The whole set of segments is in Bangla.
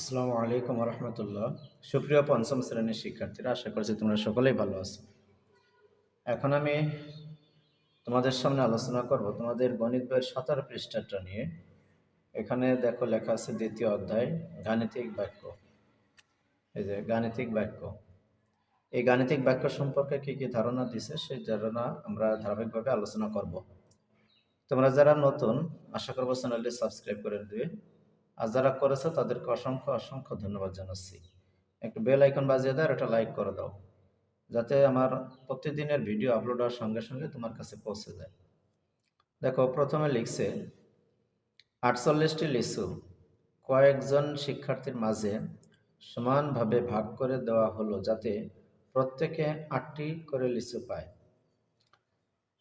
আসসালামু আলাইকুম রহমতুল্লাহ। সুপ্রিয় পঞ্চম শ্রেণীর শিক্ষার্থীরা, আশা করছি তোমরা সকলেই ভালো আছো। এখন আমি তোমাদের সামনে আলোচনা করব তোমাদের গণিত বইয়ের 17 পৃষ্ঠাটা নিয়ে। এখানে দেখো লেখা আছে দ্বিতীয় অধ্যায় গাণিতিক বাক্য। এই যে গাণিতিক বাক্য, এই গাণিতিক বাক্য সম্পর্কে কি কি ধারণা দিছে সেই ধারণা আমরা ধারাবাহিকভাবে আলোচনা করব। তোমরা যারা নতুন, আশা করবো চ্যানেলটি সাবস্ক্রাইব করে দিবে, আর যারা করেছো তাদেরকে অসংখ্য অসংখ্য ধন্যবাদ জানাচ্ছি। একটু বেল আইকন বাজিয়ে দাও আর একটা লাইক করে দাও, যাতে আমার প্রতিদিনের ভিডিও আপলোড হওয়ার সঙ্গে সঙ্গে তোমার কাছে পৌঁছে যায়। দেখো প্রথমে লিখছে 48টি লিচু কয়েকজন শিক্ষার্থীর মাঝে সমানভাবে ভাগ করে দেওয়া হলো, যাতে প্রত্যেকে 8টি করে লিচু পায়।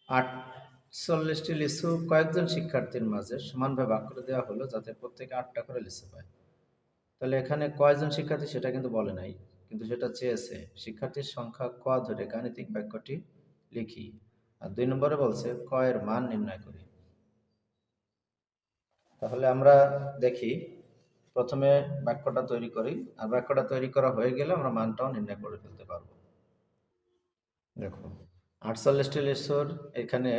48টি লিচু কয়েকজন শিক্ষার্থীর মাঝে সমানভাবে ভাগ করে দেওয়া হলো, যাতে প্রত্যেকে 8টা করে লিচু পায়। তাহলে এখানে কয়জন শিক্ষার্থী সেটা কিন্তু বলে নাই, কিন্তু সেটা চেয়েছে শিক্ষার্থীর সংখ্যা ক ধরে গাণিতিক বাক্যটি লিখি। আর 2 নম্বরে বলছে ক এর মান নির্ণয় করি। তাহলে আমরা দেখি, প্রথমে বাক্যটা তৈরি করি, আর বাক্যটা তৈরি করা হয়ে গেলে আমরা মানটাও নির্ণয় করে ফেলতে পারবো। দেখো 48টি লিচুর এখানে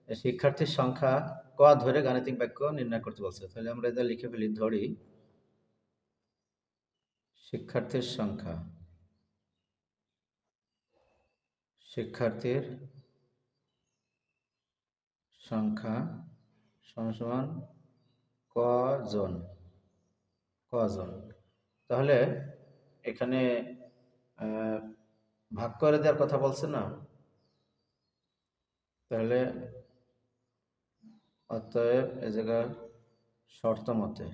শিক্ষার্থীর সংখ্যা ক ধরে গাণিতিক বাক্য নির্ণয় করতে বলছে। তাহলে আমরা এটা লিখে ফেলি, ধরি শিক্ষার্থীর সংখ্যা, শিক্ষার্থীর সংখ্যা সমান সমান কজন, কজন। তাহলে এখানে ভাগ করে দেওয়ার কথা বলছে না, তাহলে অতএব এ জায়গায় শর্ত মতে,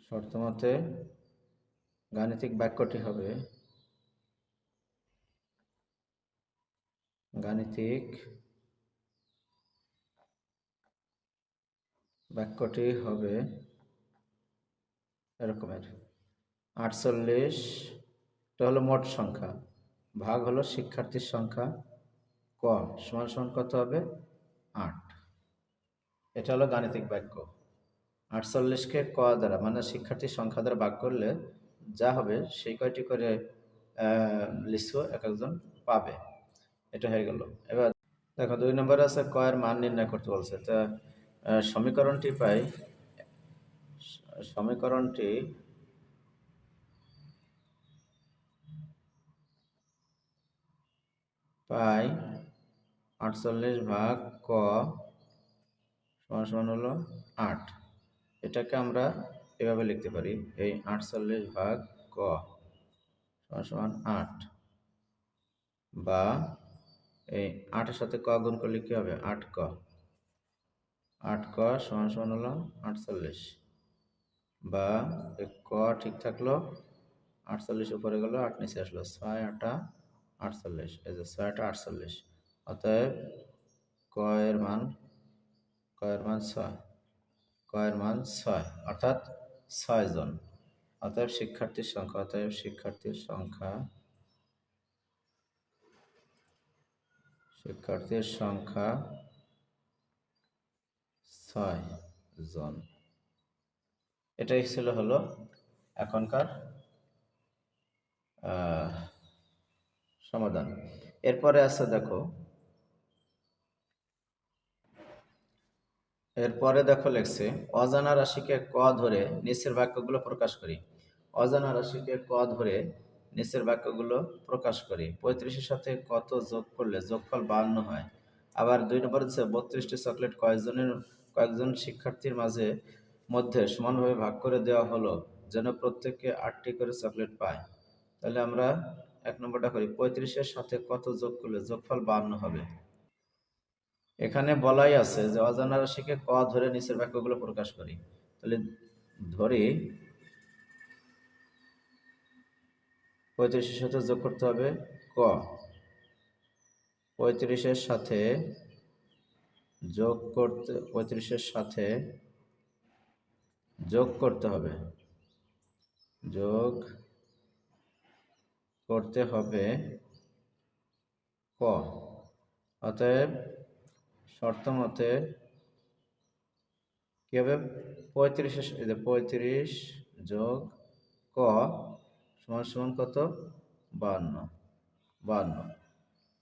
শর্ত মতে গাণিতিক বাক্যটি হবে, গাণিতিক বাক্যটি হবে এরকমের। 48টা হলো মোট সংখ্যা, ভাগ হলো শিক্ষার্থীর সংখ্যা, ক সমান সমান কত হবে? 8। এটা হলো গাণিতিক বাক্য। 48কে ক দ্বারা মানে শিক্ষার্থীর সংখ্যা দ্বারা ভাগ করলে যা হবে সেই কয়টি করে লিচু এক একজন পাবে। এটা হয়ে গেল। এবার দেখো 2 নম্বরে আছে ক এর মান নির্ণয় করতে বলছে। তা সমীকরণটি পাই, সমীকরণটি পাই 48 ভাগ ক সমান সমান হলো 8। এটাকে আমরা এভাবে লিখতে পারি, এই 48 ভাগ ক সমান সমান 8, বা এই 8-এর সাথে ক গুণ করলে কি হবে? 8ক, 8ক সমান সমান হলো 48, বা এই ক ঠিক থাকলো, 48 উপরে গেল, 8 নিচে আসলো, 6 8 48, এই যে 6 48। অতএব ক এর মান, ক এর মান 6, ক এর মান 6, অর্থাৎ 6 জন। অতএব শিক্ষার্থীর সংখ্যা, অতএব শিক্ষার্থীর সংখ্যা, শিক্ষার্থীর সংখ্যা 6 জন। এটাই ছিল হলো এখনকার সমাধান। এরপরে আছে দেখো, এরপরে দেখো লিখছে অজানা রাশিকে ক ধরে নিচের বাক্যগুলো প্রকাশ করি। অজানা রাশিকে ক ধরে নিচের বাক্যগুলো প্রকাশ করি। 35-এর সাথে কত যোগ করলে যোগফল 52 হয়। আবার 2 নম্বরে হচ্ছে 32টি চকলেট কয়েকজন শিক্ষার্থীর মধ্যে সমানভাবে ভাগ করে দেওয়া হলো, যেন প্রত্যেককে 8টি করে চকলেট পায়। তাহলে আমরা 1 নম্বরটা করি, 35-এর সাথে কত যোগ করলে যোগফল 52 হবে। এখানে বলাই আছে যে অজানা রাশিকে ক ধরে নিচের বাক্যগুলো প্রকাশ করি। তাহলে ধরি 35-এর সাথে যোগ করতে হবে ক, 35-এর সাথে যোগ করতে, 35-এর সাথে যোগ করতে হবে, যোগ করতে হবে ক। অতএব শর্ত মতে কি হবে? 35 যোগ ক সমান সমান কত? 52।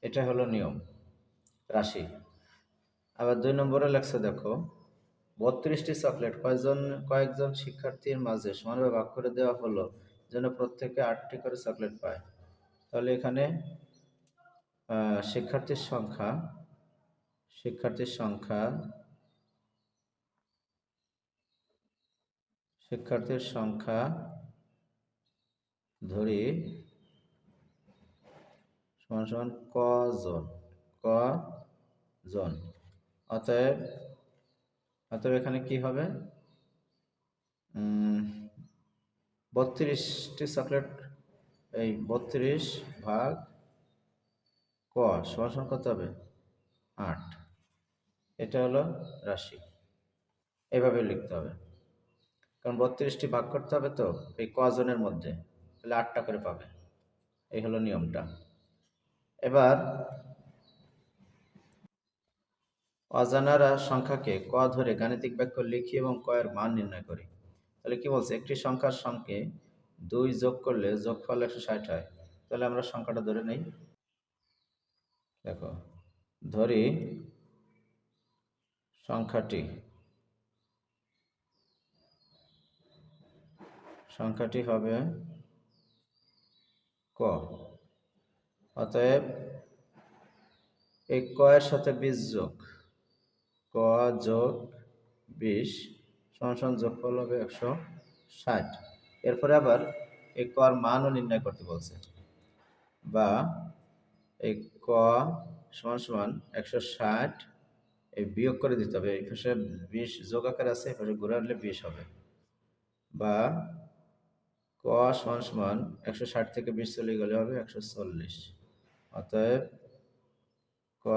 এটা হলো নিয়ম রাশি। আবার 2 নম্বরে লেখছে দেখো, 32টি চকলেট কয়েকজন শিক্ষার্থীর মাঝে সমানভাবে ভাগ করে দেওয়া হলো যেন প্রত্যেকে 8টি করে চকলেট পায়। তাহলে এখানে শিক্ষার্থীর সংখ্যা শিক্ষার্থীর সংখ্যা শিক্ষার্থীর সংখ্যা ধরি সমান সমান কজন। অতএব এখানে কি হবে? 32টি চকলেট, এই 32 ভাগ ক সমান সমান কত হবে? 8। এটা হলো রাশি। এভাবে লিখতে হবে, কারণ 32টি ভাগ করতে হবে তো এই কজনের মধ্যে, তাহলে 8টা করে পাবে। এই হলো নিয়মটা। এবার অজানারা সংখ্যাকে ক ধরে গাণিতিক বাক্য লিখি এবং ক এর মান নির্ণয় করি। তাহলে কি বলছে? একটি সংখ্যার সঙ্গে 2 যোগ করলে যোগফল 160 হয়। তাহলে আমরা সংখ্যাটা ধরে নেই। দেখো, ধরি সংখ্যাটি হবে ক। অতএব এই ক এর সাথে 20 যোগ, ক যোগ 20 সমান সমান যোগফল হবে 160। এরপরে আবার এই কর মানও নির্ণয় করতে বলছে, বা এই ক সমান সমান 160 এই বিয়োগ করে দিতে হবে। এই পাশে 20 যোগ আকার আছে, এই পাশে ঘুরে আনলে 20 হবে। বা ক সমান সমান 160 থেকে 20 চলে গেলে হবে 140। অতএব ক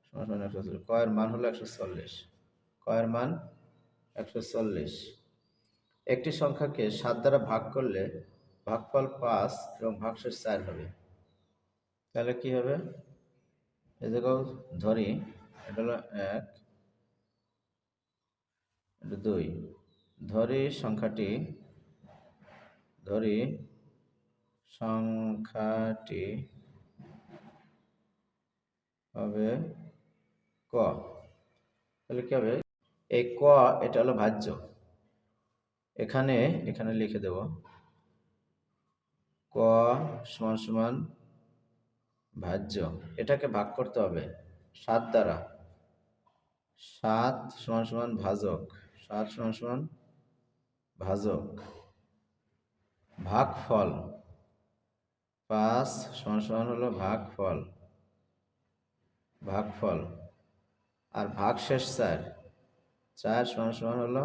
সমান সমান 140। ক এর মান হলো 140। ক এর মান 140। একটি সংখ্যাকে 7 দ্বারা ভাগ করলে ভাগফল 5 এবং ভাগশেষ 4 হবে। তাহলে কি হবে? এই দেখো, ধরি এটা হলো 1, এটা 2। ধরি সংখ্যাটি হবে ক। তাহলে কি হবে? এই ক এটা হলো ভাজ্য। এখানে লিখে দেব ক সমান সমান ভাজ্য। এটাকে ভাগ করতে হবে 7 দ্বারা। 7 সমান সমান ভাজক। 7 সমান সমান ভাজক। ভাগফল 5 সমান সমান হলো ভাগফল। আর ভাগশেষ 4 সমান সমান হলো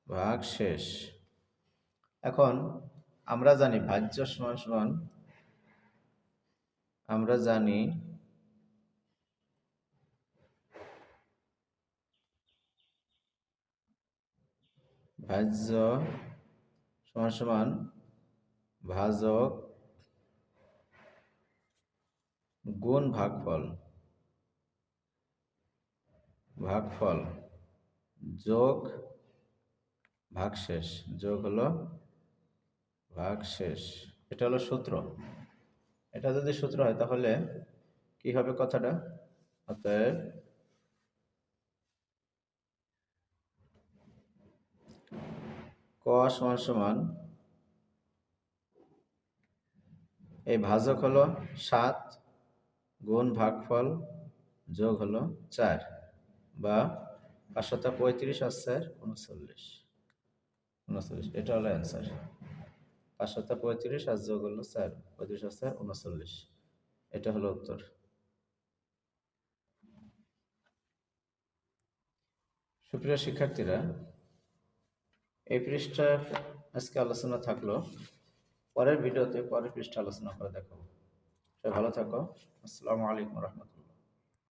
ভাগশেষ। এখন আমরা জানি ভাজ্য সমান সমান, আমরা জানি ভাজ্য সমান সমান ভাজক গুণ ভাগফল যোগ ভাগশেষ, যোগ হলো ভাগশেষ। এটা হলো সূত্র। এটা যদি সূত্র হয় তাহলে কি হবে কথাটা? অতএব ক সমান সমান এই ভাজক হলো 7 গুণ ভাগফল যোগ হলো 4, বা 5 7 35 আর 4 39। এটা হলো অ্যান্সার। 5 7 35 আর যোগ হলো 4, 35 আর 4 39। এটা হলো উত্তর। সুপ্রিয় শিক্ষার্থীরা, এই পৃষ্ঠা আজকে আলোচনা থাকলো। পরের ভিডিওতে পরের পৃষ্ঠা আলোচনা করে দেখাবো। সবাই ভালো থাকো। আসসালামু আলাইকুম রহমতুল্লাহ।